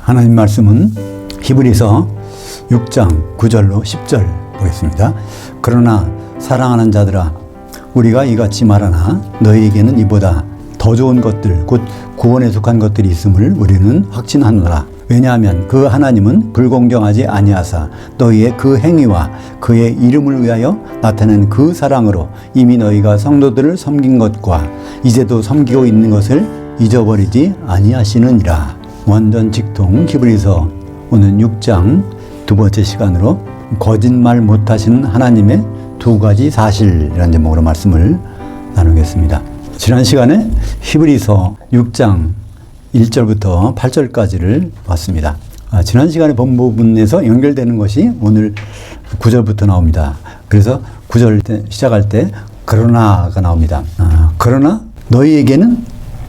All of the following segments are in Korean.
하나님 말씀은 히브리서 6장 9절로 10절 보겠습니다. 그러나 사랑하는 자들아 우리가 이같이 말하나 너희에게는 이보다 더 좋은 것들 곧 구원에 속한 것들이 있음을 우리는 확신하노라. 왜냐하면 그 하나님은 불공정하지 아니하사 너희의 그 행위와 그의 이름을 위하여 나타낸 그 사랑으로 이미 너희가 성도들을 섬긴 것과 이제도 섬기고 있는 것을 잊어버리지 아니하시느니라. 완전 직통 히브리서 오늘 6장 두 번째 시간으로 거짓말 못하시는 하나님의 두 가지 사실이라는 제목으로 말씀을 나누겠습니다. 지난 시간에 히브리서 6장 1절부터 8절까지를 봤습니다. 지난 시간에 본 부분에서 연결되는 것이 오늘 9절부터 나옵니다. 그래서 9절 시작할 때 그러나가 나옵니다. 그러나 너희에게는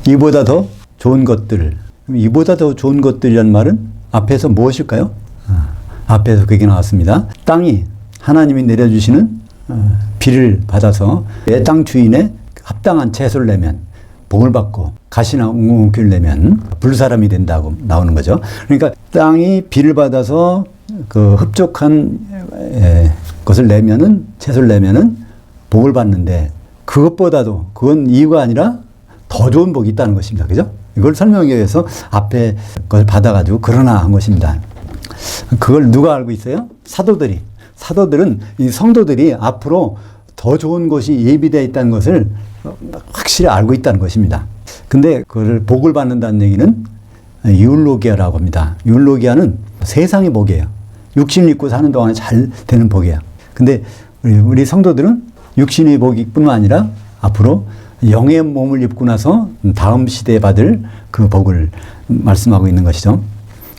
이보다 더 좋은 것들, 이보다 더 좋은 것들이란 말은 앞에서 무엇일까요? 앞에서 그게 나왔습니다. 땅이 하나님이 내려주시는 비를 받아서 내 땅 주인의 합당한 채소를 내면 복을 받고 가시나 웅웅퀴를 내면 불사람이 된다고 나오는 거죠. 그러니까 땅이 비를 받아서 그 흡족한 것을 내면은 채소를 내면은 복을 받는데 그것보다도 그건 이유가 아니라 더 좋은 복이 있다는 것입니다. 그죠? 이걸 설명하기 위해서 앞에 것을 받아가지고 그러나 한 것입니다. 그걸 누가 알고 있어요? 사도들이. 사도들은 이 성도들이 앞으로 더 좋은 것이 예비되어 있다는 것을 확실히 알고 있다는 것입니다. 근데 그걸 복을 받는다는 얘기는 유울로기아라고 합니다. 유울로기아는 세상의 복이에요. 육신을 입고 사는 동안에 잘 되는 복이에요. 근데 우리 성도들은 육신의 복뿐만 아니라 앞으로 영의 몸을 입고 나서 다음 시대에 받을 그 복을 말씀하고 있는 것이죠.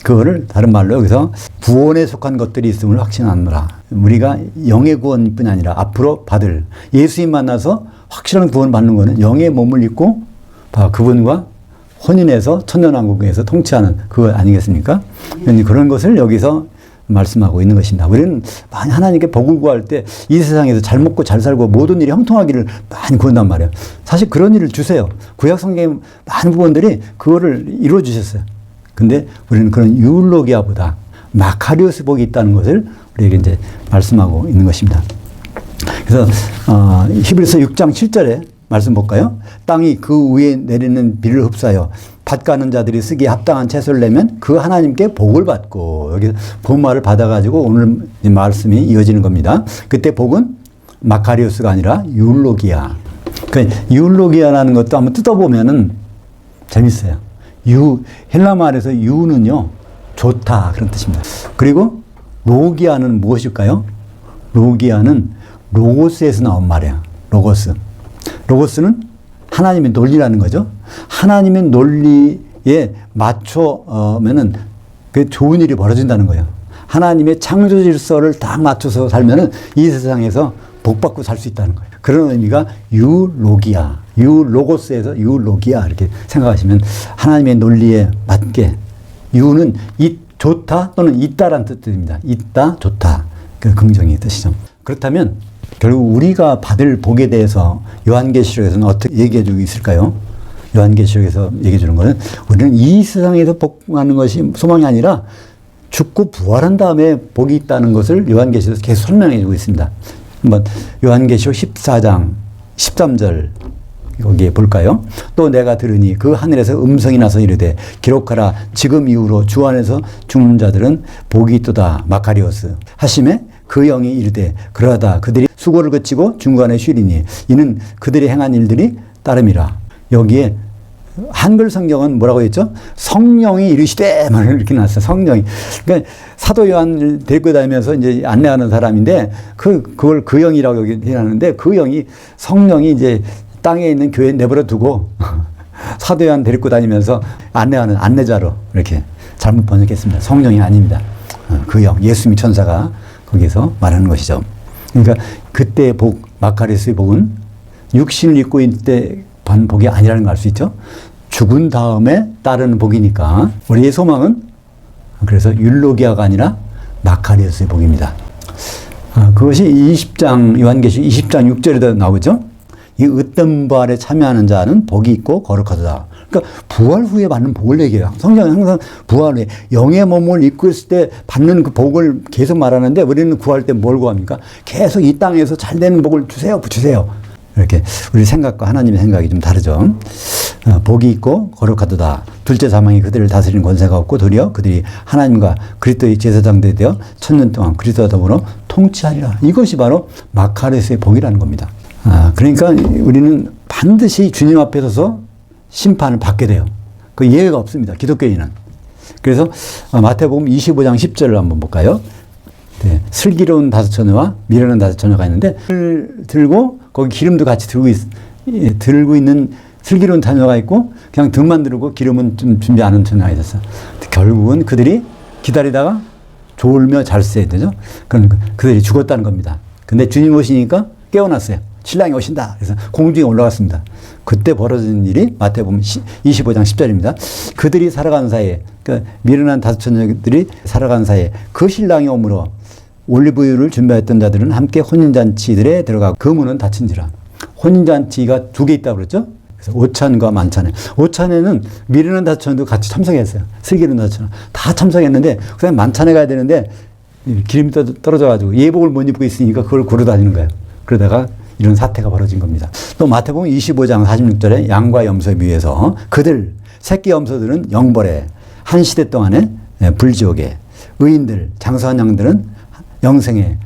그거를 다른 말로 여기서 구원에 속한 것들이 있음을 확신하노라. 우리가 영의 구원뿐 아니라 앞으로 받을 예수님 만나서 확실한 구원 받는 것은 영의 몸을 입고 그분과 혼인해서 천년왕국에서 통치하는 그거 아니겠습니까? 그런 것을 여기서 말씀하고 있는 것입니다. 우리는 많이 하나님께 복을 구할 때 이 세상에서 잘 먹고 잘 살고 모든 일이 형통하기를 많이 구한단 말이에요. 사실 그런 일을 주세요. 구약 성경의 많은 부분들이 그거를 이루어 주셨어요. 근데 우리는 그런 유울로기아보다 마카리오스 복이 있다는 것을 우리에게 이제 말씀하고 있는 것입니다. 그래서 히브리서 6장 7절에 말씀 볼까요? 땅이 그 위에 내리는 비를 흡사하여 밭 가는 자들이 쓰기에 합당한 채소를 내면 그 하나님께 복을 받고 여기 복말을 받아가지고 오늘 말씀이 이어지는 겁니다. 그때 복은 마카리오스가 아니라 유울로기아. 그러니까 유울로기아라는 것도 한번 뜯어보면은 재밌어요. 헬라 말에서 유는요 좋다 그런 뜻입니다. 그리고 로기아는 무엇일까요? 로기아는 로고스에서 나온 말이에요. 로고스. 로고스는 하나님의 논리라는 거죠. 하나님의 논리에 맞춰면은 그 좋은 일이 벌어진다는 거예요. 하나님의 창조 질서를 딱 맞춰서 살면은 이 세상에서 복 받고 살 수 있다는 거예요. 그런 의미가 유로기아, 유로고스에서 유로기아 이렇게 생각하시면 하나님의 논리에 맞게 유는 좋다 또는 있다라는 뜻입니다. 있다, 좋다. 그 긍정의 뜻이죠. 그렇다면 결국 우리가 받을 복에 대해서 요한계시록에서는 어떻게 얘기해 주고 있을까요? 요한계시록에서 얘기해 주는 것은 우리는 이 세상에서 복받는 것이 소망이 아니라 죽고 부활한 다음에 복이 있다는 것을 요한계시록에서 계속 설명해 주고 있습니다. 한번 요한계시록 14장 13절 여기에 볼까요? 또 내가 들으니 그 하늘에서 음성이 나서 이르되 기록하라 지금 이후로 주 안에서 죽는 자들은 복이 있도다 마카리오스 하심에 그 영이 이르되 그러하다 그들이 수고를 그치고 중간에 쉬리니 이는 그들이 행한 일들이 따름이라. 여기에 한글 성경은 뭐라고 했죠? 성령이 이르시되 이렇게 나왔어요. 성령이. 그러니까 사도 요한을 데리고 다니면서 이제 안내하는 사람인데 그걸 그 영이라고 여기 해놨는데 그 영이 성령이 이제 땅에 있는 교회에 내버려 두고 사도 요한 데리고 다니면서 안내하는 안내자로 이렇게 잘못 번역했습니다. 성령이 아닙니다. 그 영, 예수님 천사가 거기서 말하는 것이죠. 그러니까 그때의 복, 마카리스의 복은 육신을 입고 있을 때 반 복이 아니라는 걸 알 수 있죠. 죽은 다음에 따르는 복이니까 우리의 소망은 그래서 율로기아가 아니라 마카리오스의 복입니다. 그것이 20장 요한계시록 20장 6절에도 나오죠. 이 으뜸 부활에 참여하는 자는 복이 있고 거룩하다. 그러니까 부활 후에 받는 복을 얘기해요. 성경은 항상 부활 후에 영의 몸을 입고 있을 때 받는 그 복을 계속 말하는데 우리는 구할 때 뭘 구합니까? 계속 이 땅에서 잘 되는 복을 주세요. 주세요. 이렇게 우리 생각과 하나님의 생각이 좀 다르죠. 복이 있고 거룩하도다. 둘째 사망이 그들을 다스리는 권세가 없고 도리어 그들이 하나님과 그리스도의 제사장들이 되어 1000년 동안 그리스도와 더불어 통치하리라. 이것이 바로 마카레스의 복이라는 겁니다. 그러니까 우리는 반드시 주님 앞에 서서 심판을 받게 돼요. 그 예외가 없습니다. 기독교인은. 그래서 마태복음 25장 10절을 한번 볼까요? 네, 슬기로운 5처녀와 미련한 5처녀가 있는데 들고 거기 기름도 같이 들고 있는 슬기로운 처녀가 있고 그냥 등만 들고 기름은 좀 준비 안 한 처녀가 있었어. 결국은 그들이 기다리다가 졸며 잘새야 되죠. 그럼 그들이 죽었다는 겁니다. 근데 주님 오시니까 깨어났어요. 신랑이 오신다. 그래서 공중에 올라갔습니다. 그때 벌어진 일이 마태복음 25장 10절입니다. 그들이 살아가는 사이에, 그러니까 미련한 5처녀들이 살아가는 사이에 그 신랑이 오므로 올리브유를 준비했던 자들은 함께 혼인잔치들에 들어가고 그 문은 닫힌지라. 혼인잔치가 2개 있다고 그랬죠? 그래서 오찬과 만찬에. 오찬에는 미련한 5처녀도 같이 참석했어요. 슬기로운 5처녀. 다 참석했는데, 그다음에 만찬에 가야 되는데, 기름이 떨어져가지고 예복을 못 입고 있으니까 그걸 고르 다니는 거예요. 그러다가 이런 사태가 벌어진 겁니다. 또 마태복음 25장 46절에 양과 염소에 비유해서 그들, 새끼 염소들은 영벌에 한 시대 동안에 불지옥에 의인들, 장사한 양들은 영생에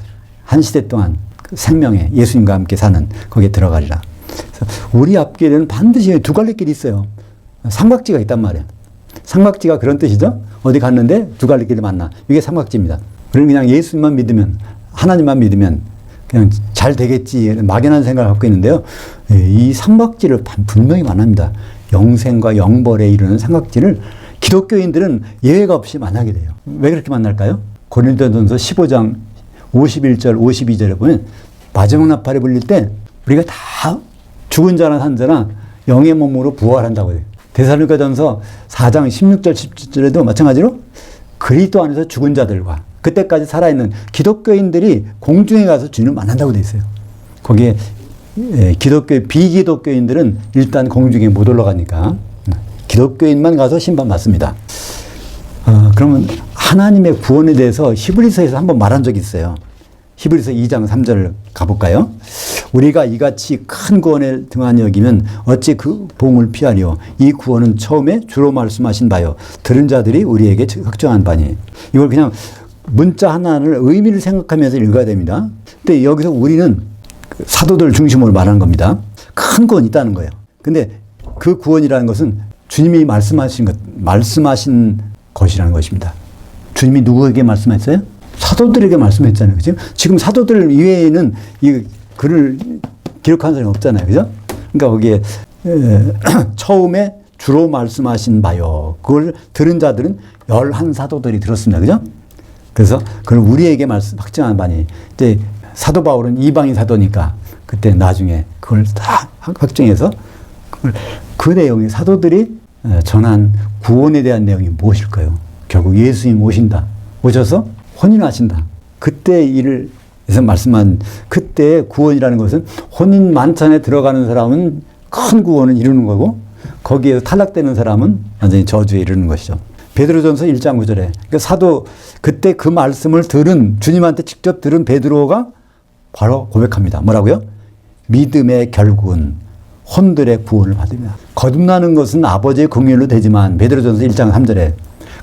한 시대 동안 생명에 예수님과 함께 사는 거기에 들어가리라. 그래서 우리 앞길에는 반드시 2갈래 길이 있어요. 삼각지가 있단 말이에요. 삼각지가 그런 뜻이죠. 어디 갔는데 2갈래 길을 만나. 이게 삼각지입니다. 우리는 그냥 예수님만 믿으면 하나님만 믿으면 그냥 잘 되겠지 막연한 생각을 갖고 있는데요. 이 삼각지를 분명히 만납니다. 영생과 영벌에 이르는 삼각지를 기독교인들은 예외가 없이 만나게 돼요. 왜 그렇게 만날까요? 고린도전서 15장 51절 52절에 보면 마지막 나팔이 불릴 때 우리가 다 죽은 자나 산 자나 영의 몸으로 부활한다고 해요. 데살로니가전서 4장 16절 17절에도 마찬가지로 그리스도 안에서 죽은 자들과 그때까지 살아있는 기독교인들이 공중에 가서 주님을 만난다고 되어 있어요. 거기에 비기독교인들은 일단 공중에 못 올라가니까 기독교인만 가서 심판받습니다. 그러면 하나님의 구원에 대해서 히브리서에서 한번 말한 적이 있어요. 히브리서 2장 3절을 가볼까요? 우리가 이같이 큰 구원에 등한히 여기면 어찌 그 보응을 피하리요. 이 구원은 처음에 주로 말씀하신 바요. 들은 자들이 우리에게 확정한 바니. 이걸 그냥 문자 하나를 의미를 생각하면서 읽어야 됩니다. 근데 여기서 우리는 사도들 중심으로 말하는 겁니다. 큰 구원이 있다는 거예요. 근데 그 구원이라는 것은 주님이 말씀하신 것이라는 것입니다. 주님이 누구에게 말씀했어요? 사도들에게 말씀했잖아요. 그죠? 지금 사도들 이외에는 이 글을 기록한 사람이 없잖아요. 그죠? 그러니까 거기에 처음에 주로 말씀하신 바요. 그걸 들은 자들은 11사도들이 들었습니다. 그죠? 그래서 그걸 우리에게 확증한 바니. 이제 사도 바울은 이방인 사도니까 그때 나중에 그걸 다 확증해서 그 내용이 사도들이 전한 구원에 대한 내용이 무엇일까요? 결국 예수님 오신다. 오셔서 혼인하신다. 그때 일을 해서 말씀한 그때 구원이라는 것은 혼인 만찬에 들어가는 사람은 큰 구원을 이루는 거고 거기에서 탈락되는 사람은 완전히 저주에 이르는 것이죠. 베드로전서 1장 9절에 그러니까 사도 그때 그 말씀을 들은 주님한테 직접 들은 베드로가 바로 고백합니다. 뭐라고요? 믿음의 결국은 혼들의 구원을 받으며 거듭나는 것은 아버지의 긍휼로 되지만 베드로전서 1장 3절에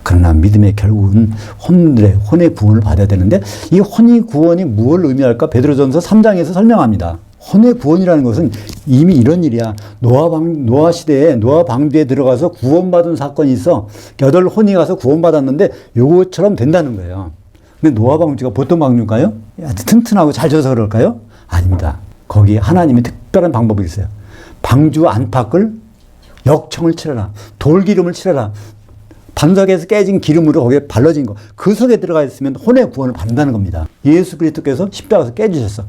그러나 믿음의 결국은 혼의 구원을 받아야 되는데 이 혼의 구원이 무엇을 의미할까? 베드로전서 3장에서 설명합니다. 혼의 구원이라는 것은 이미 이런 일이야. 노아 시대에 노아 방주에 들어가서 구원받은 사건이 있어. 8혼이 가서 구원받았는데 요것처럼 된다는 거예요. 근데 노아 방주가 보통 방주인가요? 튼튼하고 잘 져서 그럴까요? 아닙니다. 거기에 하나님의 특별한 방법이 있어요. 방주 안팎을 역청을 칠해라. 돌기름을 칠해라. 반석에서 깨진 기름으로 거기에 발라진 거. 그 속에 들어가 있으면 혼의 구원을 받는다는 겁니다. 예수 그리스도께서 십자가에서 깨주셨어.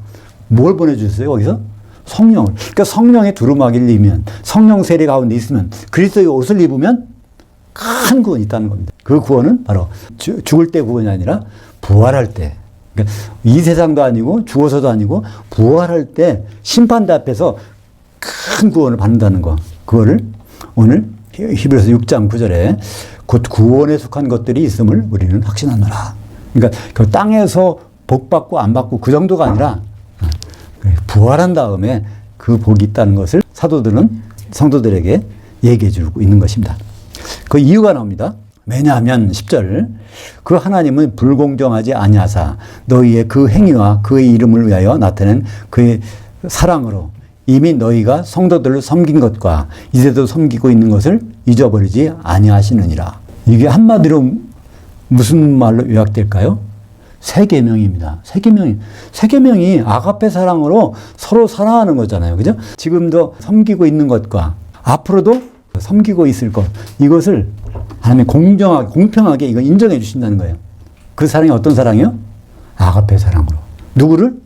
뭘 보내주셨어요? 거기서? 성령을. 그러니까 성령의 두루마기를 입으면 성령 세례 가운데 있으면 그리스도의 옷을 입으면 큰 구원이 있다는 겁니다. 그 구원은 바로 죽을 때 구원이 아니라 부활할 때. 그러니까 이 세상도 아니고 죽어서도 아니고 부활할 때 심판대 앞에서 큰 구원을 받는다는 거. 그거를 오늘 히브리서 6장 9절에 곧 구원에 속한 것들이 있음을 우리는 확신하노라. 그러니까 그 땅에서 복 받고 안 받고 그 정도가 아니라 부활한 다음에 그 복이 있다는 것을 사도들은 성도들에게 얘기해 주고 있는 것입니다. 그 이유가 나옵니다. 왜냐하면 10절 그 하나님은 불공정하지 아니하사 너희의 그 행위와 그의 이름을 위하여 나타낸 그의 사랑으로 이미 너희가 성도들을 섬긴 것과 이제도 섬기고 있는 것을 잊어버리지 아니하시느니라. 이게 한마디로 무슨 말로 요약될까요? 세 계명입니다. 세 계명이 아가페 사랑으로 서로 사랑하는 거잖아요. 그죠? 지금도 섬기고 있는 것과 앞으로도 섬기고 있을 것, 이것을 하나님이 공정하게, 공평하게 이거 인정해 주신다는 거예요. 그 사랑이 어떤 사랑이요? 아가페 사랑으로. 누구를?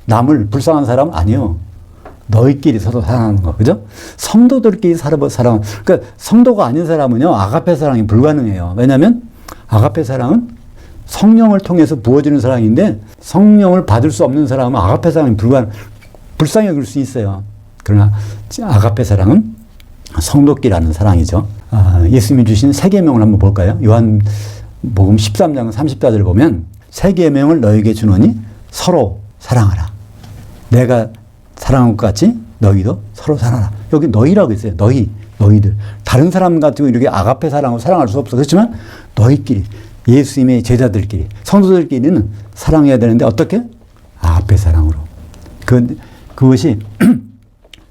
남을, 불쌍한 사람? 아니요. 너희끼리 서로 사랑하는 거. 그죠? 성도들끼리 사랑. 그러니까 성도가 아닌 사람은요, 아가페 사랑이 불가능해요. 왜냐하면 아가페 사랑은 성령을 통해서 부어지는 사랑인데 성령을 받을 수 없는 사람은 아가페 사랑이 불쌍히 여길 수 있어요. 그러나 아가페 사랑은 성도끼리라는 사랑이죠. 예수님이 주신 세 계명을 한번 볼까요? 요한복음 13장 30절을 보면 세 계명을 너에게 주노니 서로 사랑하라. 내가 사랑한 것 같이 너희도 서로 사랑하라. 여기 너희라고 있어요. 너희들. 다른 사람 가지고 이렇게 아가페 사랑으로 사랑할 수 없어. 그렇지만 너희끼리, 예수님의 제자들끼리, 성도들끼리는 사랑해야 되는데 어떻게? 아가페 사랑으로. 그것이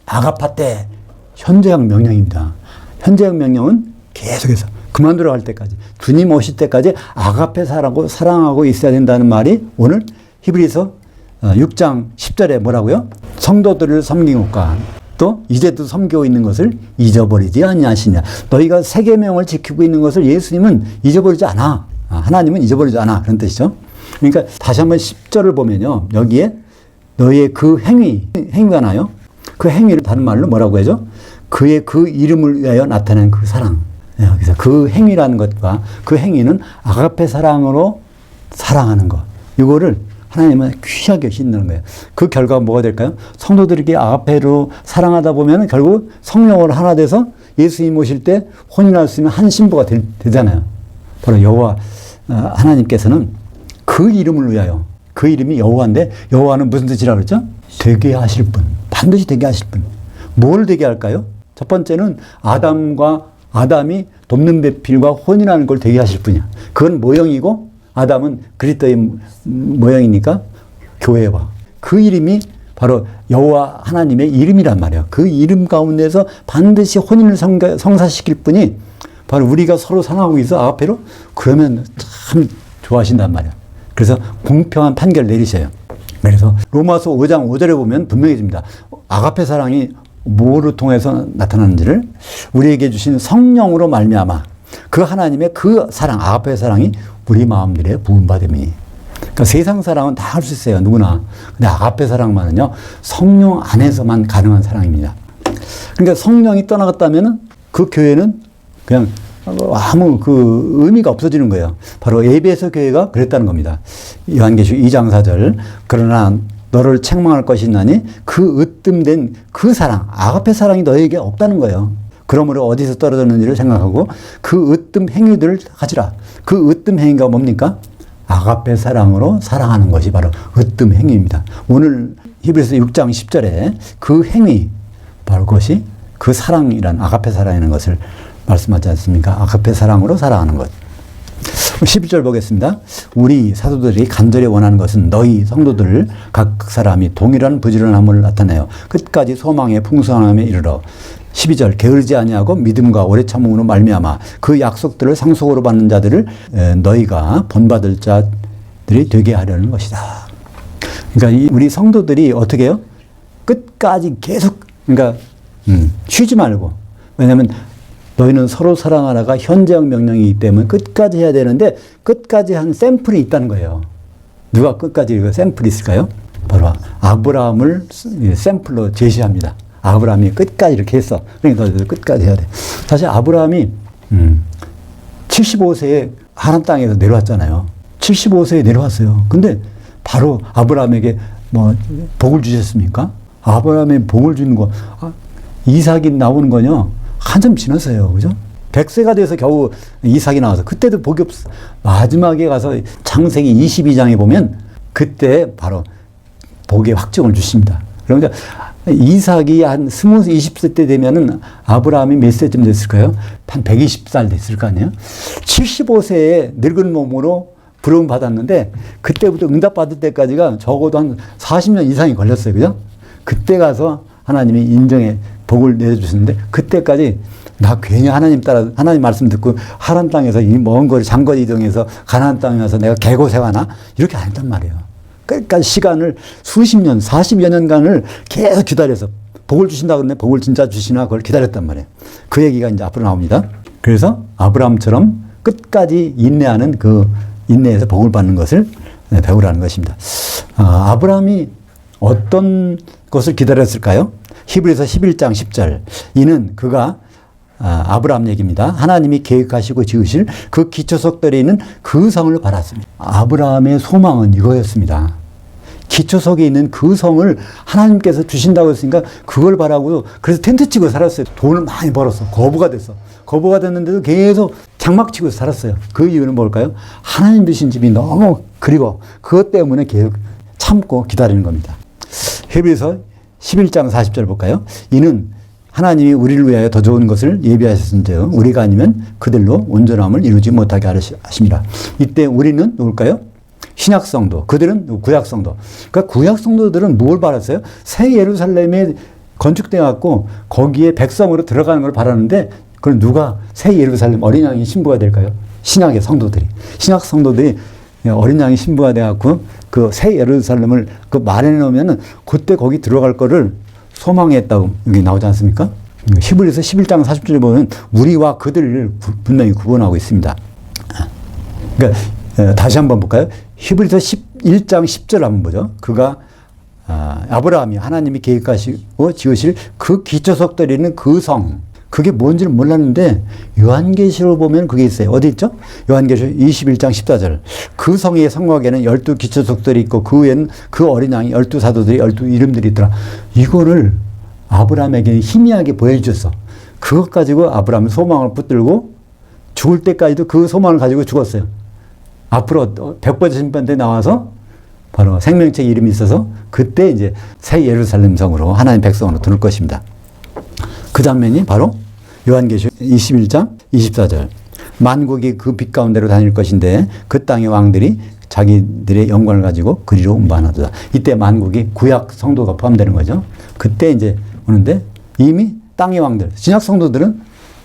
아가파테 현재형 명령입니다. 현재형 명령은 계속해서 그만두러 갈 때까지, 주님 오실 때까지 아가페 사랑하고 있어야 된다는 말이 오늘 히브리서 6장 10절에 뭐라고요? 성도들을 섬긴 것과 또 이제도 섬기고 있는 것을 잊어버리지 아니하시냐. 너희가 세 계명을 지키고 있는 것을 예수님은 잊어버리지 않아. 하나님은 잊어버리지 않아. 그런 뜻이죠. 그러니까 다시 한번 10절을 보면요. 여기에 너희의 그 행위가 나요. 그 행위를 다른 말로 뭐라고 하죠? 그의 그 이름을 위하여 나타낸 그 사랑. 그래서 그 행위라는 것과 그 행위는 아가페 사랑으로 사랑하는 것. 이거를 하나님은 귀하게 신는 거예요. 그 결과가 뭐가 될까요? 성도들에게 아가페로 사랑하다 보면 결국 성령으로 하나 돼서 예수님 오실 때 혼인할 수 있는 한 신부가 되잖아요. 바로 여호와 하나님께서는 그 이름을 위하여, 그 이름이 여호와인데 여호와는 무슨 뜻이라고 그랬죠? 되게 하실 분. 반드시 되게 하실 분. 뭘 되게 할까요? 첫 번째는 아담이 돕는 배필과 혼인하는 걸 되게 하실 분이야. 그건 모형이고 아담은 그리스도의 모형이니까 교회와 그 이름이 바로 여호와 하나님의 이름이란 말이야. 그 이름 가운데서 반드시 혼인을 성사시킬 분이 바로 우리가 서로 사랑하고 있어 아가페로 그러면 참 좋아하신단 말이야. 그래서 공평한 판결을 내리셔요. 그래서 로마서 5장 5절에 보면 분명해집니다. 아가페 사랑이 뭐를 통해서 나타나는지를 우리에게 주신 성령으로 말미암아 그 하나님의 그 사랑, 아가페 사랑이 우리 마음들에 부음받음이. 그러니까 세상 사랑은 다 할 수 있어요. 누구나. 근데 아가페 사랑만은요, 성령 안에서만 가능한 사랑입니다. 그러니까 성령이 떠나갔다면은 그 교회는 그냥 아무 그 의미가 없어지는 거예요. 바로 에베소 교회가 그랬다는 겁니다. 요한계시록 2장 4절. 그러나 너를 책망할 것이 있나니 그 으뜸된 그 사랑, 아가페 사랑이 너에게 없다는 거예요. 그러므로 어디서 떨어졌는지를 생각하고 그 으뜸 행위들을 가지라. 그 으뜸 행위가 뭡니까? 아가페 사랑으로 사랑하는 것이 바로 으뜸 행위입니다. 오늘 히브리서 6장 10절에 그 행위, 바로 그것이 그 사랑이란 아가페 사랑이라는 것을 말씀하지 않습니까? 아가페 사랑으로 사랑하는 것. 11절 보겠습니다. 우리 사도들이 간절히 원하는 것은 너희 성도들 각 사람이 동일한 부지런함을 나타내요. 끝까지 소망의 풍성함에 이르러. 12절 게으르지 아니하고 믿음과 오래 참음으로 말미암아 그 약속들을 상속으로 받는 자들을 너희가 본받을 자들이 되게 하려는 것이다. 그러니까 우리 성도들이 어떻게 해요? 끝까지 계속, 그러니까 쉬지 말고. 왜냐하면 너희는 서로 사랑하라가 현재형 명령이기 때문에 끝까지 해야 되는데 끝까지 한 샘플이 있다는 거예요. 누가 끝까지 샘플이 있을까요? 바로 아브라함을 샘플로 제시합니다. 아브라함이 끝까지 이렇게 했어. 그러니까 너희들 끝까지 해야 돼. 사실 아브라함이 75세에 하란 땅에서 내려왔잖아요. 75세에 내려왔어요. 근데 바로 아브라함에게 뭐 복을 주셨습니까? 아브라함의 복을 주는 거 이삭이 나오는 거요. 한참 지났어요. 그죠? 100세가 돼서 겨우 이삭이 나와서 그때도 복이 없어. 마지막에 가서 창세기 22장에 보면 그때 바로 복의 확정을 주십니다. 그러니까 이삭이 한 20세 때 되면은 아브라함이 몇 세쯤 됐을까요? 한 120살 됐을 거 아니에요? 75세에 늙은 몸으로 부름 받았는데 그때부터 응답받을 때까지가 적어도 한 40년 이상이 걸렸어요. 그죠? 그때 가서 하나님이 인정의 복을 내주시는데 그때까지 나 괜히 하나님 따라 하나님 말씀 듣고 하란 땅에서 이 먼 거리 장거리 이동해서 가나안 땅에 가서 내가 개고생하나 이렇게 안 했단 말이에요. 끝까지 시간을 수십 년 40여 년간을 계속 기다려서 복을 주신다 그러는데 복을 진짜 주시나 그걸 기다렸단 말이에요. 그 얘기가 이제 앞으로 나옵니다. 그래서 아브라함처럼 끝까지 인내하는 그 인내에서 복을 받는 것을 배우라는 것입니다. 아브라함이 어떤 것을 기다렸을까요? 히브리서 11장 10절 이는 그가 아브라함 얘기입니다. 하나님이 계획하시고 지으실 그 기초석들에 있는 그 성을 바랐습니다. 아브라함의 소망은 이거였습니다. 기초석에 있는 그 성을 하나님께서 주신다고 했으니까 그걸 바라고 그래서 텐트 치고 살았어요. 돈을 많이 벌었어. 거부가 됐어. 거부가 됐는데도 계속 장막 치고 살았어요. 그 이유는 뭘까요? 하나님 주신 집이 너무 그리워. 그것 때문에 계속 참고 기다리는 겁니다. 히브리서 11장 40절 볼까요? 이는 하나님이 우리를 위하여 더 좋은 것을 예비하셨은즉 우리가 아니면 그들로 온전함을 이루지 못하게 하심이라. 이때 우리는 누굴까요? 신약성도, 그들은 구약성도. 그러니까 구약성도들은 뭘 바랐어요? 새 예루살렘에 건축되어 갖고 거기에 백성으로 들어가는 걸 바라는데 그럼 누가 새 예루살렘 어린 양이 신부가 될까요? 신약의 성도들이. 신약 성도들이 어린 양이 신부가 돼 갖고 그 새 예루살렘을 그 마련해 놓으면은 그때 거기 들어갈 거를 소망했다고 여기 나오지 않습니까? 히브리서 11장 40절에 보면 우리와 그들을 분명히 구분하고 있습니다. 그러니까 다시 한번 볼까요? 히브리서 11장 10절 한번 보죠. 그가 아브라함이 하나님이 계획하시고 지으실 그 기초석들이 있는 그 성. 그게 뭔지를 몰랐는데 요한계시록 보면 그게 있어요. 어디 있죠? 요한계시록 21장 14절. 그 성의 성곽에는 12 기초석들이 있고 그 위에는 그 어린 양이 12 사도들이 12 이름들이 있더라. 이거를 아브라함에게 희미하게 보여주셨어. 그것 가지고 아브라함은 소망을 붙들고 죽을 때까지도 그 소망을 가지고 죽었어요. 앞으로 백보자 심판 때 나와서 바로 생명책 이름이 있어서 그때 이제 새 예루살렘 성으로 하나님 백성으로 들을 것입니다. 그 장면이 바로 요한계시록 21장 24절. 만국이 그 빛 가운데로 다닐 것인데 그 땅의 왕들이 자기들의 영광을 가지고 그리로 운반하도다. 이때 만국이 구약 성도가 포함되는 거죠. 그때 이제 오는데 이미 땅의 왕들, 신약 성도들은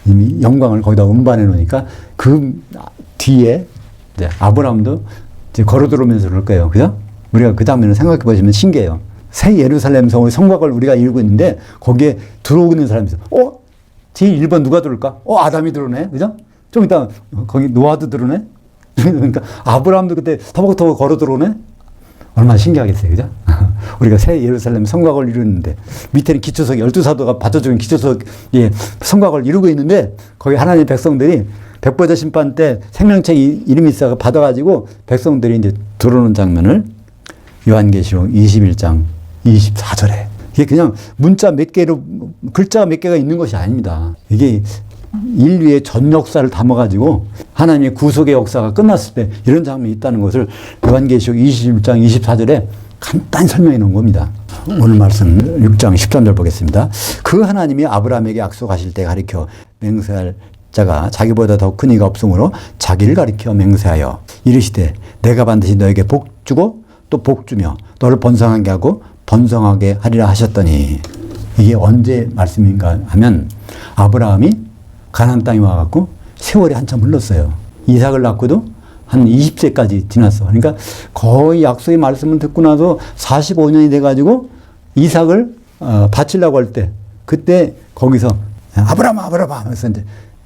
이미 영광을 거기다 운반해 놓으니까 그 뒤에 이제 아브라함도 이제 걸어 들어오면서 그럴 거예요. 그죠? 우리가 그 장면을 생각해 보시면 신기해요. 새 예루살렘 성의 성곽을 우리가 이루고 있는데 거기에 들어오고 있는 사람이 있어. 제일 1번 누가 들어올까? 아담이 들어오네. 그죠? 좀 이따 거기 노아도 들어오네. 그러니까 아브라함도 그때 터벅터벅 걸어 들어오네. 얼마나 신기하겠어요. 그죠? 우리가 새 예루살렘 성곽을 이루는데 밑에는 기초석 12사도가 받쳐주는 기초석 성곽을 이루고 있는데 거기 하나님의 백성들이 백보자 심판 때 생명책 이름이 있어서 받아가지고 백성들이 이제 들어오는 장면을 요한계시록 21장 24절에 이게 그냥 문자 몇 개로 글자가 몇 개가 있는 것이 아닙니다. 이게 인류의 전 역사를 담아가지고 하나님의 구속의 역사가 끝났을 때 이런 장면이 있다는 것을 요한계시록 21장 24절에 간단히 설명해 놓은 겁니다. 오늘 말씀 6장 13절 보겠습니다. 그 하나님이 아브라함에게 약속하실 때 가리켜 맹세할 자가 자기보다 더 큰 이가 없으므로 자기를 가리켜 맹세하여 이르시되 내가 반드시 너에게 복 주고 또 복 주며 너를 번성하게 하고 번성하게 하리라 하셨더니 이게 언제 말씀인가 하면 아브라함이 가나안 땅에 와갖고 세월이 한참 흘렀어요. 이삭을 낳고도 한 20세까지 지났어. 그러니까 거의 약속의 말씀을 듣고 나서 45년이 돼가지고 이삭을 바치려고 할 때 그때 거기서 아브라함 하면서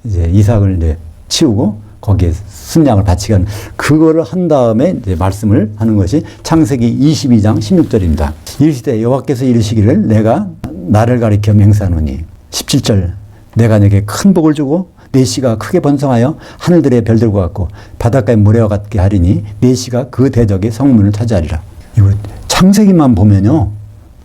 이제 이삭을 이제 치우고 거기에 순양을 바치게 하는 그거를 한 다음에 이제 말씀을 하는 것이 창세기 22장 16절입니다. 이르시되 여호와께서 이르시기를 내가 나를 가리켜 맹세하노니 17절 내가 내게 큰 복을 주고 내 씨가 크게 번성하여 하늘들의 별들과 같고 바닷가의 모래와 같게 하리니 내 씨가 그 대적의 성문을 차지하리라. 이거 창세기만 보면요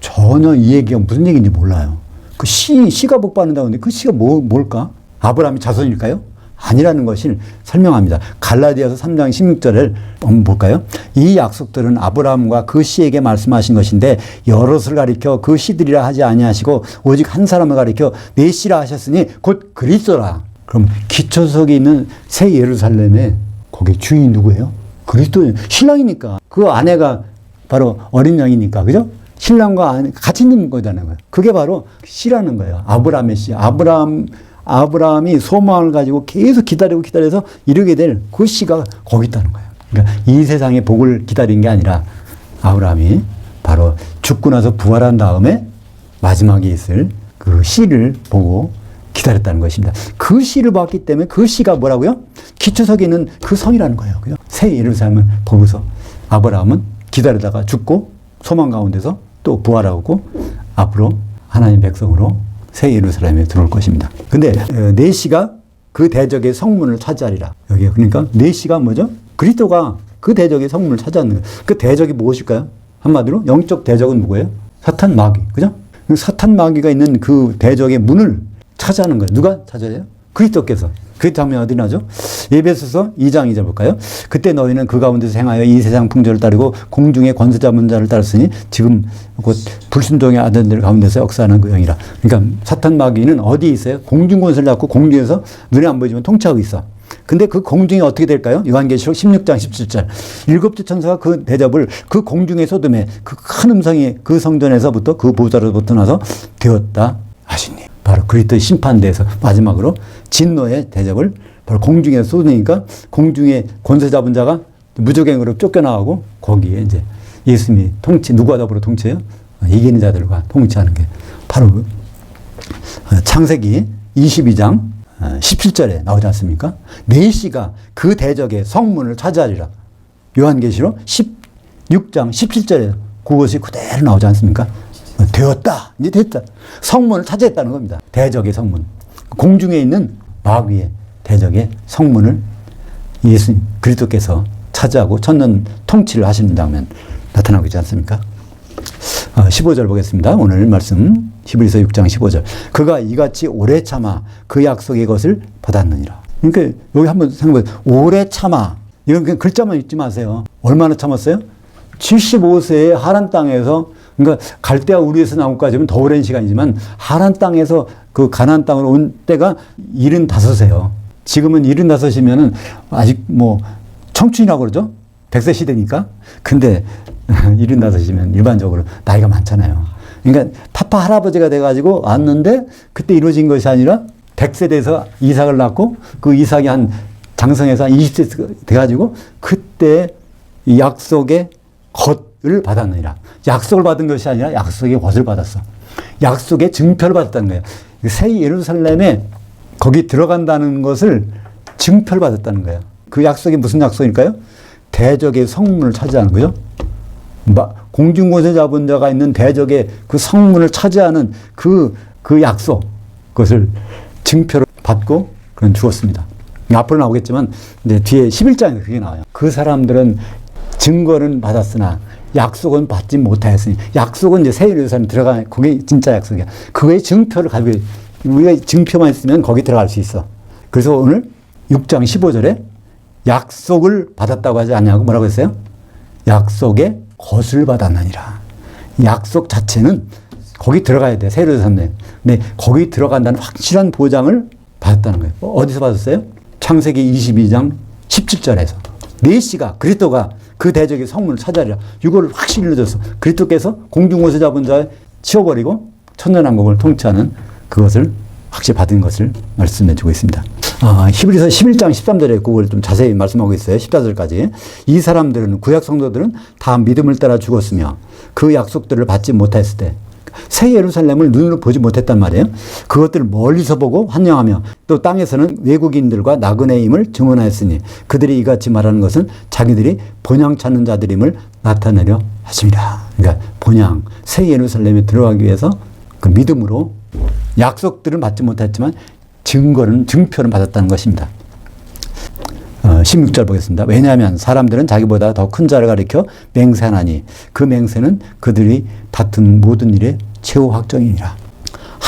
전혀 이 얘기가 무슨 얘기인지 몰라요. 그 씨가 복 받는다는데 그 씨가 뭘까? 아브라함의 자손일까요? 아니라는 것을 설명합니다. 갈라디아서 3장 16절을 한번 볼까요? 이 약속들은 아브라함과 그 씨에게 말씀하신 것인데 여럿을 가리켜 그 씨들이라 하지 아니하시고 오직 한 사람을 가리켜 내 씨라 하셨으니 곧 그리스도라. 그럼 기초석에 있는 새 예루살렘에 거기 주인이 누구예요? 그리스도. 신랑이니까. 그 아내가 바로 어린 양이니까. 그죠? 신랑과 같이 있는 거잖아요. 그게 바로 씨라는 거예요. 아브라함의 씨. 아브라함이 소망을 가지고 계속 기다려서 이루게 될 그 씨가 거기 있다는 거예요. 그러니까 이 세상의 복을 기다린 게 아니라 아브라함이 바로 죽고 나서 부활한 다음에 마지막에 있을 그 씨를 보고 기다렸다는 것입니다. 그 씨를 봤기 때문에 그 씨가 뭐라고요? 기초석에 있는 그 성이라는 거예요. 그죠? 새 예루살렘을 보고서 아브라함은 기다리다가 죽고 소망 가운데서 또 부활하고 앞으로 하나님 백성으로 새 예루살렘에 들어올 것입니다. 근데 내 씨가 그 대적의 성문을 차지하리라. 여기 그러니까 내 씨가 뭐죠? 그리스도가 그 대적의 성문을 차지하는 거예요. 그 대적이 무엇일까요? 한마디로 영적 대적은 누구예요? 사탄 마귀. 그죠? 사탄 마귀가 있는 그 대적의 문을 차지하는 거예요. 누가 차지해요? 그리스도께서. 그 장면 어디 나죠? 에베소서 2장 2절 볼까요? 그때 너희는 그 가운데서 행하여 이 세상 풍조를 따르고 공중의 권세 잡은 자를 따랐으니 지금 곧 불순종의 아들들 가운데서 역사하는 그 영이라. 그러니까 사탄 마귀는 어디에 있어요? 공중 권세를 잡고 공중에서 눈에 안 보이지만 통치하고 있어. 근데 그 공중이 어떻게 될까요? 요한계시록 16장 17절. 일곱째 천사가 그 대접을 그 공중의 소돔에 그 큰 음성이 그 성전에서부터 그 보좌로부터 나서 되었다 하시니. 바로 그리스도의 심판대에서 마지막으로 진노의 대접을 바로 공중에 쏟으니까 공중에 권세 잡은 자가 무적행으로 쫓겨나가고 거기에 이제 예수님이 누구와 더불어 통치해요? 이기는 자들과 통치하는 게 바로 창세기 22장 17절에 나오지 않습니까? 내 씨가 그 대적의 성문을 차지하리라. 요한계시록 16장 17절에 그것이 그대로 나오지 않습니까? 되었다. 이제 됐다. 성문을 차지했다는 겁니다. 대적의 성문. 공중에 있는 마귀의 대적의 성문을 예수님 그리스도께서 차지하고 천년 통치를 하시는 장면 나타나고 있지 않습니까? 15절 보겠습니다. 오늘 말씀 히브리서 6장 15절. 그가 이같이 오래 참아 그 약속의 것을 받았느니라. 그러니까 여기 한번 생각해 보세요. 오래 참아. 이건 그냥 글자만 읽지 마세요. 얼마나 참았어요? 75세에 하란 땅에서 그러니까 갈대아 우르에서 나온까지는 더 오랜 시간이지만 하란 땅에서 그 가나안 땅으로 온 때가 75세요. 지금은 75이면은 아직 뭐 청춘이라고 그러죠? 100세 시대니까. 근데 75이면 일반적으로 나이가 많잖아요. 그러니까 파파 할아버지가 돼가지고 왔는데 그때 이루어진 것이 아니라 100세 돼서 이삭을 낳고 그 이삭이 한 장성해서 한 20세 돼가지고 그때 이 약속의 겉을 받았느니라. 약속을 받은 것이 아니라 약속의 것을 받았어. 약속의 증표를 받았다는 거예요. 새 예루살렘에 거기 들어간다는 것을 증표를 받았다는 거예요. 그 약속이 무슨 약속일까요? 대적의 성문을 차지하는 거죠. 공중권세 잡은 자가 있는 대적의 그 성문을 차지하는 그 약속, 그것을 증표로 받고 그런 죽었습니다. 앞으로 나오겠지만 이제 뒤에 11장에 그게 나와요. 그 사람들은 증거는 받았으나 약속은 받지 못하였으니. 약속은 이제 새 예루살렘 들어가, 그게 진짜 약속이야. 그거의 증표를 가지고, 우리가 증표만 있으면 거기 들어갈 수 있어. 그래서 오늘 6장 15절에 약속을 받았다고 하지 않냐고 뭐라고 했어요? 약속의 것을 받았느니라. 약속 자체는 거기 들어가야 돼. 새 예루살렘에. 근데 거기 들어간다는 확실한 보장을 받았다는 거예요. 어디서 받았어요? 창세기 22장 17절에서. 메시가, 그리스도가 그 대적의 성문을 차지하리라. 이걸 확실히 일러줬어. 그리스도께서 공중권세 잡은 자 치워버리고 천년왕국을 통치하는 그것을 확실히 받은 것을 말씀해 주고 있습니다. 히브리서 11장 13절에 그걸 좀 자세히 말씀하고 있어요. 14절까지. 이 사람들은, 구약 성도들은 다 믿음을 따라 죽었으며 그 약속들을 받지 못했을 때 새 예루살렘을 눈으로 보지 못했단 말이에요. 그것들을 멀리서 보고 환영하며 또 땅에서는 외국인들과 나그네임을 증언하였으니 그들이 이같이 말하는 것은 자기들이 본향 찾는 자들임을 나타내려 하십니다. 그러니까 본향, 새 예루살렘에 들어가기 위해서 그 믿음으로 약속들을 받지 못했지만 증표는 받았다는 것입니다. 16절 보겠습니다. 왜냐하면 사람들은 자기보다 더 큰 자를 가리켜 맹세하나니 그 맹세는 그들이 다툰 모든 일의 최후 확정이니라.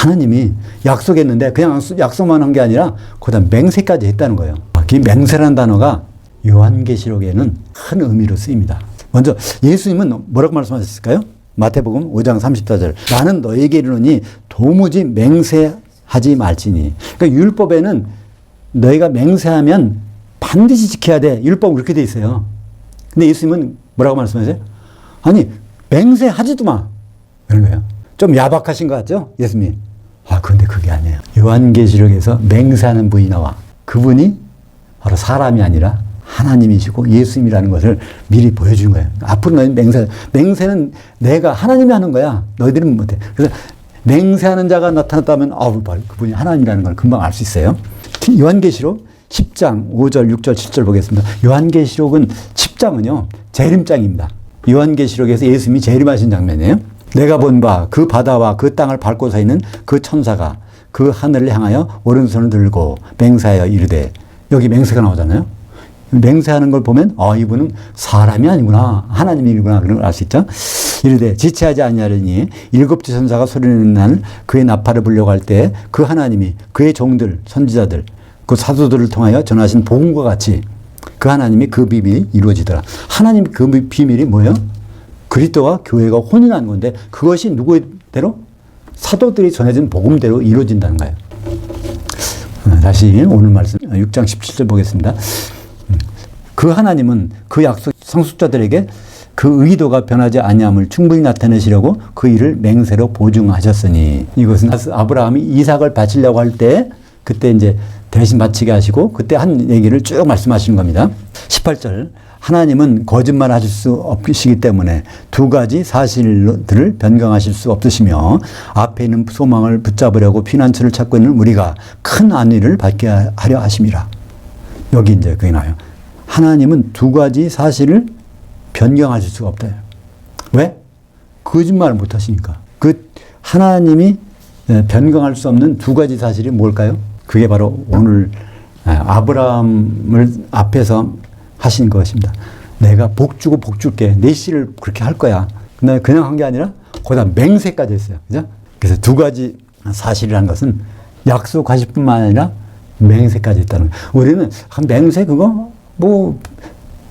하나님이 약속했는데 그냥 약속만 한 게 아니라 거기다 맹세까지 했다는 거예요. 이 맹세라는 단어가 요한계시록에는 큰 의미로 쓰입니다. 먼저 예수님은 뭐라고 말씀하셨을까요? 마태복음 5장 34절. 나는 너에게 이르노니 도무지 맹세하지 말지니. 그러니까 율법에는 너희가 맹세하면 반드시 지켜야 돼. 율법은 그렇게 돼 있어요. 근데 예수님은 뭐라고 말씀하세요? 아니, 맹세하지도 마. 그런 거예요. 좀 야박하신 것 같죠? 예수님이. 그런데 그게 아니에요. 요한계시록에서 맹세하는 분이 나와. 그분이 바로 사람이 아니라 하나님이시고 예수님이라는 것을 미리 보여준 거예요. 앞으로 너희는 맹세는 내가 하나님이 하는 거야. 너희들은 못해. 그래서 맹세하는 자가 나타났다면 그분이 하나님이라는 걸 금방 알 수 있어요. 요한계시록 10장 5절, 6절, 7절 보겠습니다. 요한계시록은 10장은요. 재림장입니다. 요한계시록에서 예수님이 재림하신 장면이에요. 내가 본 바 그 바다와 그 땅을 밟고 서 있는 그 천사가 그 하늘을 향하여 오른손을 들고 맹세하여 이르되, 여기 맹세가 나오잖아요. 맹세하는 걸 보면 이분은 사람이 아니구나, 하나님이구나, 그런 걸 알 수 있죠. 이르되 지체하지 아니하려니 일곱째 천사가 소리내는 날 그의 나팔을 불려고 할 때 그 하나님이 그의 종들 선지자들 그 사도들을 통하여 전하신 복음과 같이 그 하나님이 그 비밀이 이루어지더라. 하나님 그 비밀이 뭐예요? 그리스도와 교회가 혼인한 건데 그것이 누구대로? 사도들이 전해진 복음대로 이루어진다는 거예요. 다시 오늘 말씀 6장 17절 보겠습니다. 그 하나님은 그 약속 상속자들에게 그 의도가 변하지 아니함을 충분히 나타내시려고 그 일을 맹세로 보증하셨으니, 이것은 아브라함이 이삭을 바치려고 할 때 그때 이제 대신 바치게 하시고 그때 한 얘기를 쭉 말씀하시는 겁니다. 18절. 하나님은 거짓말 하실 수 없으시기 때문에 두 가지 사실들을 변경하실 수 없으시며 앞에 있는 소망을 붙잡으려고 피난처를 찾고 있는 우리가 큰 안위를 받게 하려 하심이라. 여기 이제 그게 나와요. 하나님은 두 가지 사실을 변경하실 수가 없다. 왜? 거짓말을 못 하시니까. 그 하나님이 변경할 수 없는 두 가지 사실이 뭘까요? 그게 바로 오늘 아브라함을 앞에서 하신 것입니다. 내가 복 주고 복 줄게. 내 씨를 그렇게 할 거야. 근데 그냥 한 게 아니라 거기다 맹세까지 했어요. 그죠? 그래서 두 가지 사실이라는 것은 약속하실 뿐만 아니라 맹세까지 했다는 거예요. 우리는 맹세 그거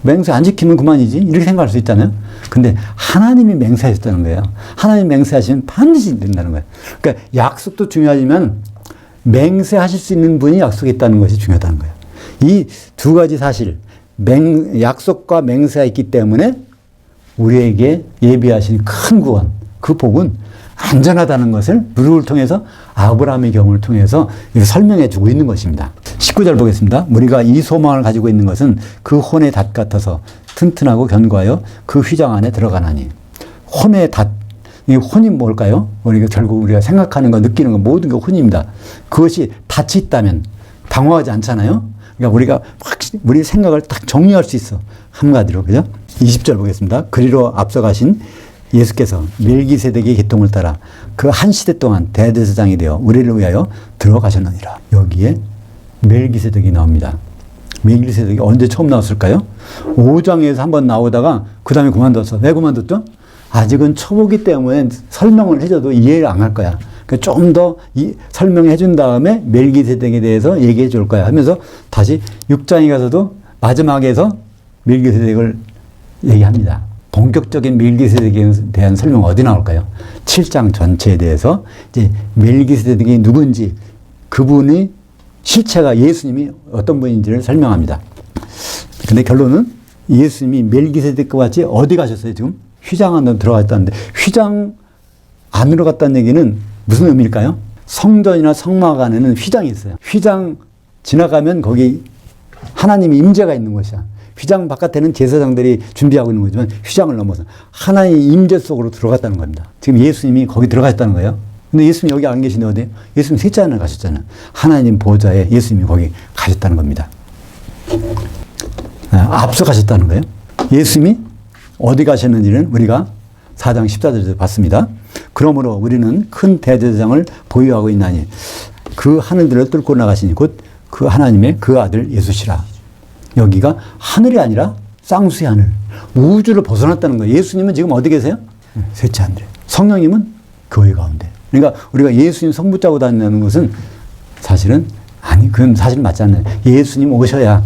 맹세 안 지키면 그만이지 이렇게 생각할 수 있잖아요. 근데 하나님이 맹세하셨다는 거예요. 하나님 맹세하시면 반드시 된다는 거예요. 그러니까 약속도 중요하지만 맹세하실 수 있는 분이 약속했다는 것이 중요하다는 거예요. 이 두 가지 사실, 약속과 맹세가 있기 때문에 우리에게 예비하신 큰 구원, 그 복은 안전하다는 것을 누구를 통해서? 아브라함의 경우를 통해서 설명해 주고 있는 것입니다. 19절 보겠습니다. 우리가 이 소망을 가지고 있는 것은 그 혼의 닷 같아서 튼튼하고 견고하여 그 휘장 안에 들어가나니. 혼의 닷, 이 혼이 뭘까요? 결국 우리가 생각하는 거, 느끼는 거 모든 게 혼입니다. 그것이 닷이 있다면 당황하지 않잖아요. 그러니까 우리가 확실히 우리 생각을 딱 정리할 수 있어. 한마디로, 그죠? 20절 보겠습니다. 그리로 앞서가신 예수께서 멜기세덱의 계통을 따라 그 한 시대 동안 대제사장이 되어 우리를 위하여 들어가셨느니라. 여기에 멜기세덱이 나옵니다. 멜기세덱이 언제 처음 나왔을까요? 5장에서 한번 나오다가 그 다음에 그만뒀어. 왜 그만뒀죠? 아직은 초보기 때문에 설명을 해줘도 이해를 안 할 거야. 좀 더 설명해 준 다음에 멜기세덱에 대해서 얘기해 줄 거야 하면서 다시 6장에 가서도 마지막에서 멜기세덱을 얘기합니다. 본격적인 멜기세덱에 대한 설명 어디 나올까요? 7장 전체에 대해서 이제 멜기세덱이 누군지, 그분이 실체가 예수님이 어떤 분인지를 설명합니다. 근데 결론은 예수님이 멜기세덱과 같이 어디 가셨어요? 지금 휘장 안으로 들어갔다는데, 휘장 안으로 갔다는 얘기는 무슨 의미일까요? 성전이나 성막 안에는 휘장이 있어요. 휘장 지나가면 거기 하나님의 임재가 있는 것이야. 휘장 바깥에는 제사장들이 준비하고 있는 거지만 휘장을 넘어서 하나님의 임재 속으로 들어갔다는 겁니다. 지금 예수님이 거기 들어갔다는 거예요. 근데 예수님 여기 안 계신데 어디에요? 예수님 셋째 하늘 가셨잖아요. 하나님 보좌에 예수님이 거기 가셨다는 겁니다. 앞서 가셨다는 거예요. 예수님이 어디 가셨는지는 우리가 4장 14절에서 봤습니다. 그러므로 우리는 큰 대제사장을 보유하고 있나니 그 하늘들을 뚫고 나가시니 곧 그 하나님의 그 아들 예수시라. 여기가 하늘이 아니라 쌍수의 하늘, 우주를 벗어났다는 거예요. 예수님은 지금 어디 계세요? 셋째 하늘에. 성령님은 교회 가운데. 그러니까 우리가 예수님 성 붙잡고 다닌다는 것은 사실은 아니, 그건 사실 맞지 않나요? 예수님 오셔야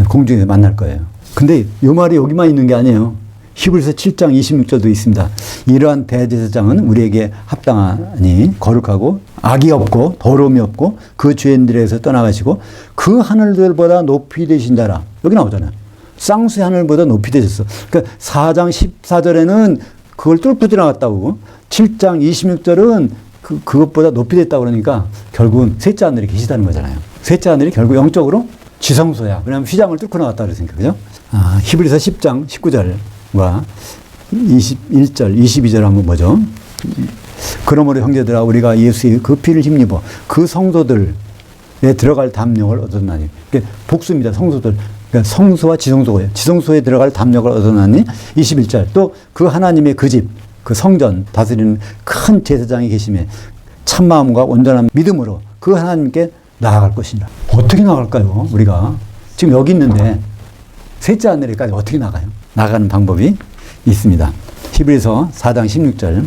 공중에서 만날 거예요. 근데 이 말이 여기만 있는 게 아니에요. 히브리서 7장 26절도 있습니다. 이러한 대제사장은 우리에게 합당하니 거룩하고 악이 없고 더러움이 없고 그 죄인들에서 떠나가시고 그 하늘들보다 높이 되신 자라. 여기 나오잖아요. 쌍수의 하늘보다 높이 되셨어. 그러니까 4장 14절에는 그걸 뚫고 지나갔다고, 7장 26절은 그것보다 높이 됐다고 그러니까 결국은 셋째 하늘에 계시다는 거잖아요. 셋째 하늘이 결국 영적으로 지성소야. 왜냐하면 휘장을 뚫고 나갔다 그랬으니까. 그죠? 히브리서 10장 19절과 21절, 22절 한번 보죠. 그러므로 형제들아 우리가 예수의 그 피를 힘입어 그 성소들에 들어갈 담력을 얻었나니. 그러니까 복수입니다. 성소들. 그러니까 성소와 지성소예요. 지성소에 들어갈 담력을 얻어나니. 21절 또 그 하나님의 그 집, 그 성전 다스리는 큰 제사장이 계심에 참마음과 온전한 믿음으로 그 하나님께 나아갈 것이니라. 어떻게 나갈까요? 우리가 지금 여기 있는데 셋째 하늘에까지 어떻게 나가요? 나가는 방법이 있습니다. 히브리서 4장 16절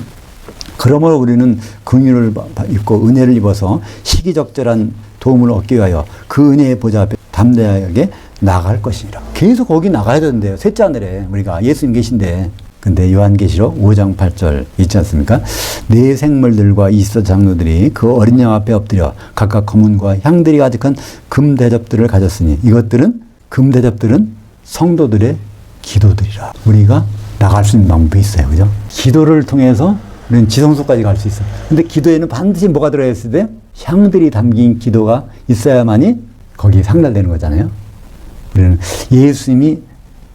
그러므로 우리는 긍휼을 입고 은혜를 입어서 시기적절한 도움을 얻기 위하여 그 은혜의 보좌 앞에 담대하게 나갈 것이니라. 계속 거기 나가야 되는데요. 셋째 하늘에 우리가 예수님 계신데. 근데 요한계시록 5장 8절 있지 않습니까? 네 생물들과 24 장로들이 그 어린 양 앞에 엎드려 각각 검은과 향들이 가득한 금대접들을 가졌으니 이것들은 금대접들은 성도들의 기도들이라. 우리가 나갈 수 있는 방법이 있어요. 그죠? 기도를 통해서 우리는 지성소까지 갈 수 있어요. 근데 기도에는 반드시 뭐가 들어있을 때? 향들이 담긴 기도가 있어야만이 거기에 상달되는 거잖아요. 우리는 예수님이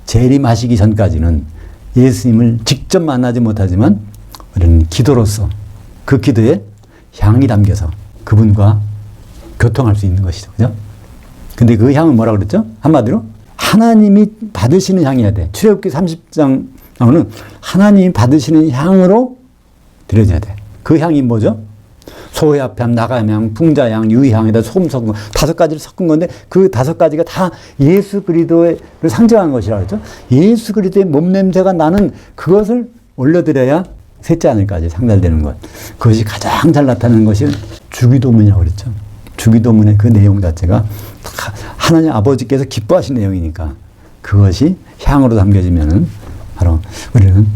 재림하시기 전까지는 예수님을 직접 만나지 못하지만 우리는 기도로서 그 기도에 향이 담겨서 그분과 교통할 수 있는 것이죠. 그죠? 근데 그 향은 뭐라 그랬죠? 한마디로 하나님이 받으시는 향이어야 돼. 출애굽기 30장 나오는 하나님이 받으시는 향으로 드려져야 돼. 그 향이 뭐죠? 소회합향, 나감향, 풍자향, 유향에다 소금 섞은 거 5가지를 섞은 건데 그 5가지가 다 예수 그리스도를 상징하는 것이라고 했죠. 예수 그리스도의 몸 냄새가 나는 그것을 올려드려야 셋째 하늘까지 상달되는 것. 그것이 가장 잘 나타나는 것이 주기도문이라고 그랬죠. 주기도문의 그 내용 자체가 하나님 아버지께서 기뻐하신 내용이니까 그것이 향으로 담겨지면은 바로 우리는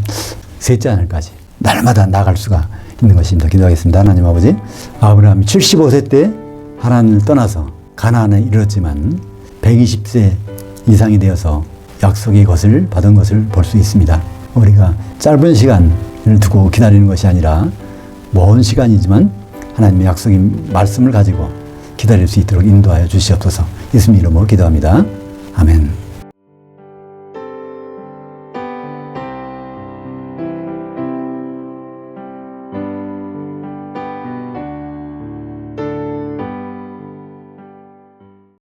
셋째 하늘까지 날마다 나갈 수가 있는 것입니다. 기도하겠습니다. 하나님 아버지, 아브라함이 75세 때 하나님을 떠나서 가나안에 이르렀지만 120세 이상이 되어서 약속의 것을 받은 것을 볼 수 있습니다. 우리가 짧은 시간을 두고 기다리는 것이 아니라 먼 시간이지만 하나님의 약속의 말씀을 가지고 기다릴 수 있도록 인도하여 주시옵소서. 예수님 이름으로 기도합니다. 아멘.